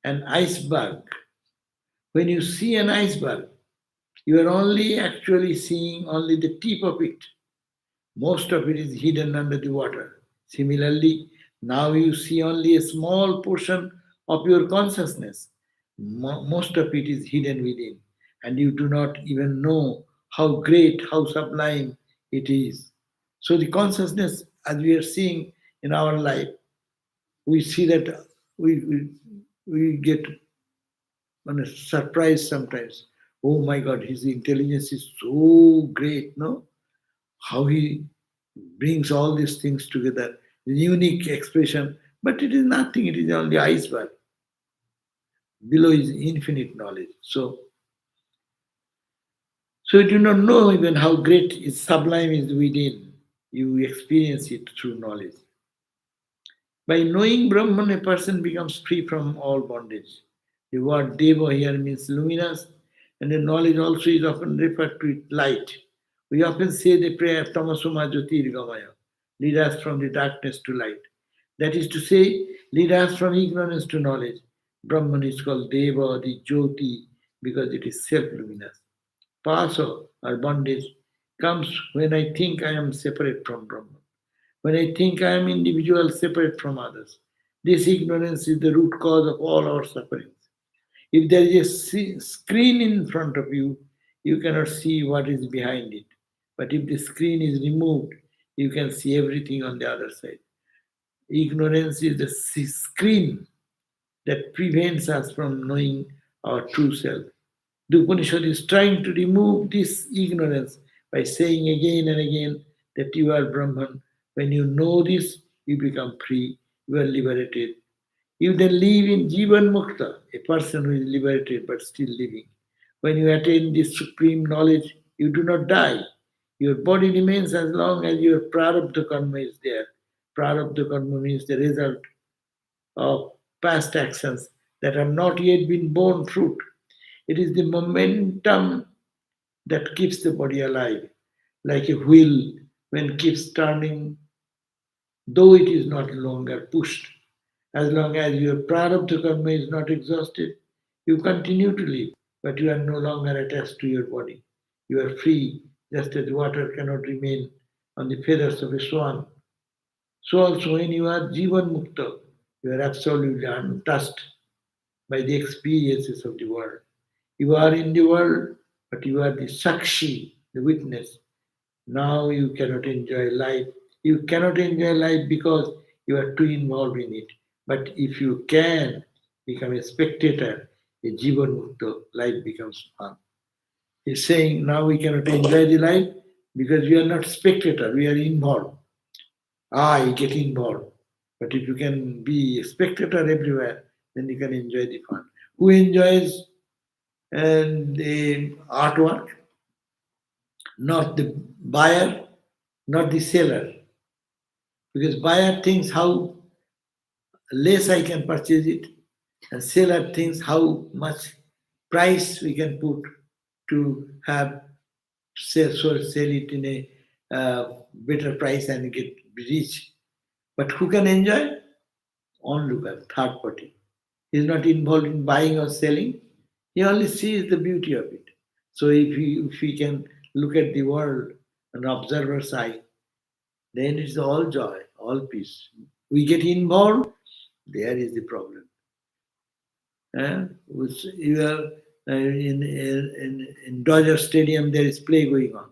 an iceberg. When you see an iceberg, you are only actually seeing only the tip of it. Most of it is hidden under the water. Similarly, now you see only a small portion of your consciousness. Most of it is hidden within, and you do not even know how great, how sublime it is. So, the consciousness, as we are seeing in our life, we see that we get surprised sometimes. Oh my God, his intelligence is so great, no? How he brings all these things together, unique expression, but it is nothing, it is only iceberg. Below is infinite knowledge. So you do not know even how great is sublime is within. You experience it through knowledge. By knowing Brahman, a person becomes free from all bondage. The word Deva here means luminous, and the knowledge also is often referred to it light. We often say the prayer Tamasuma Jyotirgamaya, lead us from the darkness to light. That is to say, lead us from ignorance to knowledge. Brahman is called Deva, the Jyoti, because it is self-luminous. Pasa or bondage comes when I think I am separate from Brahman, when I think I am individual separate from others. This ignorance is the root cause of all our sufferings. If there is a screen in front of you, you cannot see what is behind it. But if the screen is removed, you can see everything on the other side. Ignorance is the screen that prevents us from knowing our true self. The Upanishad is trying to remove this ignorance by saying again and again that you are Brahman. When you know this, you become free, you are liberated. You then live in Jivan Mukta, a person who is liberated but still living. When you attain this supreme knowledge, you do not die. Your body remains as long as your prarabdha karma is there. Prarabdha karma means the result of past actions that have not yet been borne fruit. It is the momentum that keeps the body alive, like a wheel when keeps turning, though it is not longer pushed. As long as your prarabdha karma is not exhausted, you continue to live, but you are no longer attached to your body. You are free, just as water cannot remain on the feathers of a swan. So also when you are Jivan Mukta, you are absolutely untouched by the experiences of the world. You are in the world, but you are the Sakshi, the witness. Now you cannot enjoy life. You cannot enjoy life because you are too involved in it. But if you can become a spectator, a Jivan Mukta, life becomes fun. He's saying now we cannot enjoy the life because we are not spectator, we are involved. I get involved. But if you can be a spectator everywhere, then you can enjoy the fun. Who enjoys and the artwork, not the buyer, not the seller. Because buyer thinks how less I can purchase it, and seller thinks how much price we can put to have sell it in a better price and get rich. But who can enjoy? Onlooker, third party. He is not involved in buying or selling. He only sees the beauty of it. So if we can look at the world an observer's eye, then it's all joy, all peace. We get involved, there is the problem. You are in Dodger Stadium, there is play going on.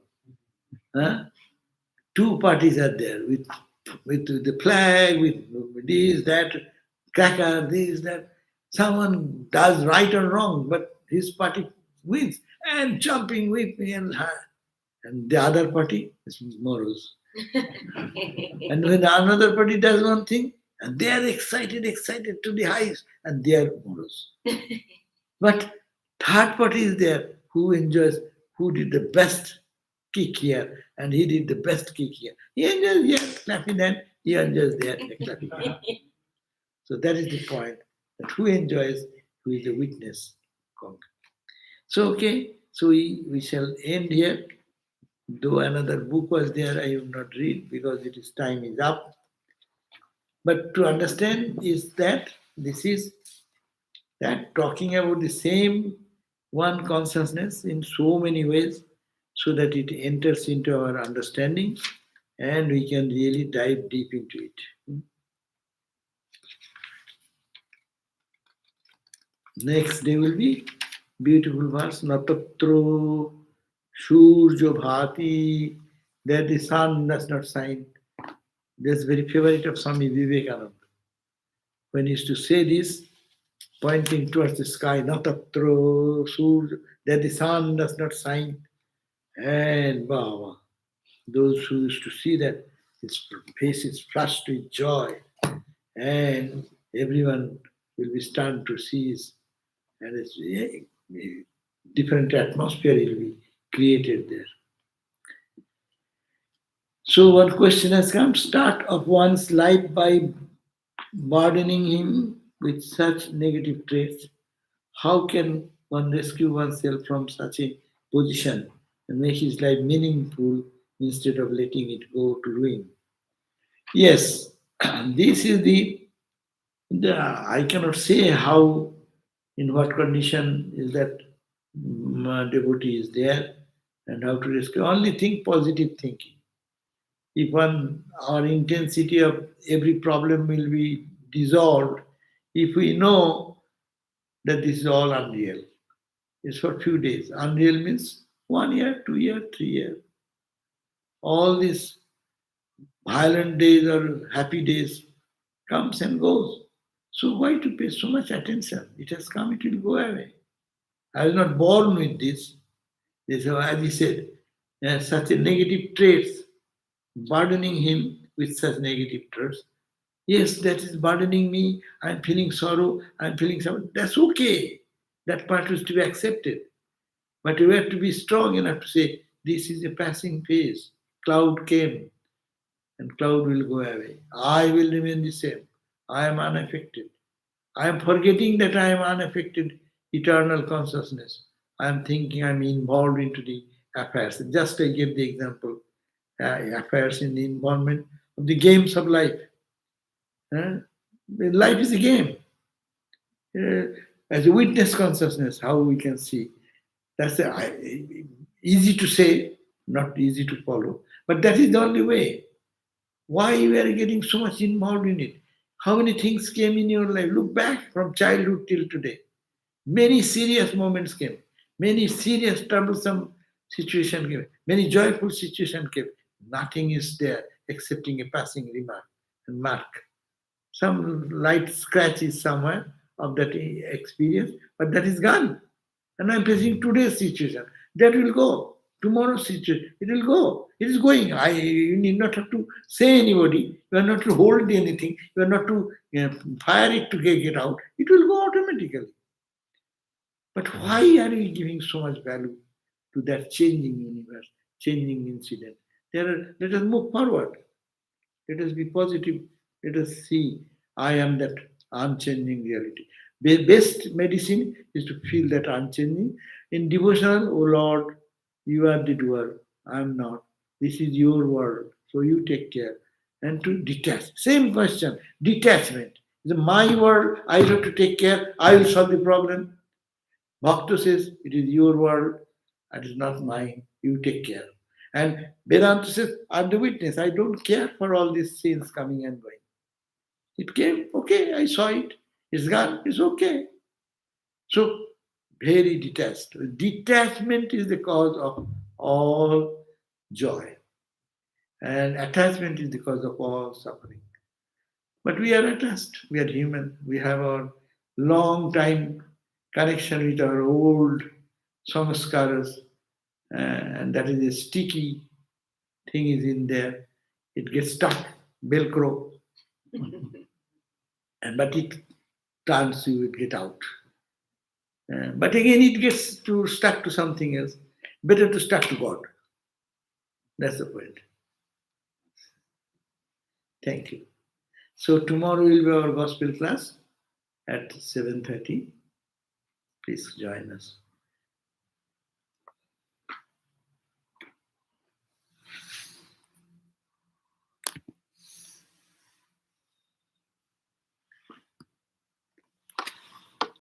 Huh? Two parties are there with the flag, with this, that, cracker, this, that. Someone does right or wrong, but his party wins and jumping with me and the other party is morals. And when another party does one thing, and they are excited to the highest, and they are morals. But third party is there who enjoys, who did the best kick here, and he did the best kick here. He enjoys here, clapping hand, he enjoys there, clapping hand. So that is the point, that who enjoys, who is the witness, conquer. So okay, so we shall end here. Though another book was there, I will not read because it is time is up. But to understand is that this is that talking about the same one consciousness in so many ways so that it enters into our understanding and we can really dive deep into it. Next day will be beautiful verse Natatro Shurjo Bhati, that the sun does not shine. That's very favorite of Swami Vivekananda. When he used to say this, pointing towards the sky, Natatro Surjo, that the sun does not shine. And Baba, those who used to see that, his face is flushed with joy, and everyone will be stunned to see his, and it's a different atmosphere will be created there. So one question has come: start of one's life by burdening him with such negative traits. How can one rescue oneself from such a position and make his life meaningful instead of letting it go to ruin? Yes, this is the I cannot say how, in what condition is that devotee is there and how to rescue. Only think positive thinking. If one our intensity of every problem will be dissolved, if we know that this is all unreal, it's for few days. Unreal means 1 year, 2 year, 3 year. All these violent days or happy days comes and goes. So why to pay so much attention? It has come, it will go away. I was not born with this. This, as he said, such a negative traits, burdening him with such negative traits. Yes, that is burdening me. I'm feeling sorrow. I'm feeling something. That's okay. That part is to be accepted. But you have to be strong enough to say, this is a passing phase. Cloud came and cloud will go away. I will remain the same. I am unaffected. I am forgetting that I am unaffected, eternal consciousness. I am thinking I'm involved into the affairs. Just I gave the example, affairs in the involvement of the games of life. Uh, Life is a game. As a witness consciousness, how we can see. That's easy to say, not easy to follow. But that is the only way. Why we are getting so much involved in it? How many things came in your life? Look back from childhood till today. Many serious moments came. Many serious troublesome situation came. Many joyful situation came. Nothing is there excepting a passing remark and mark. Some light scratches somewhere of that experience, but that is gone. And I'm facing today's situation. That will go. Tomorrow's situation, it will go. It is going. You need not have to say anybody. You are not to hold anything. You are not to fire it to get out. It will go automatically. But why are we giving so much value to that changing universe, changing incident? Let us move forward. Let us be positive. Let us see, I am that unchanging reality. Best medicine is to feel that unchanging. In devotional, oh Lord, you are the doer. I am not. This is your world. So you take care. And to detach. Same question. Detachment. It's my world. I have to take care. I will solve the problem. Bhakta says, it is your world, it is not mine, you take care. And Vedanta says, I'm the witness, I don't care for all these sins coming and going. It came, okay, I saw it, it's gone, it's okay. So, very detached. Detachment is the cause of all joy, and attachment is the cause of all suffering. But we are attached, we are human, we have our long time connection with our old samskaras, and that is a sticky thing is in there. It gets stuck, velcro, and but it turns you, it get out. But again, it gets to stuck to something else. Better to stuck to God. That's the point. Thank you. So tomorrow will be our gospel class at 7:30. Please join us.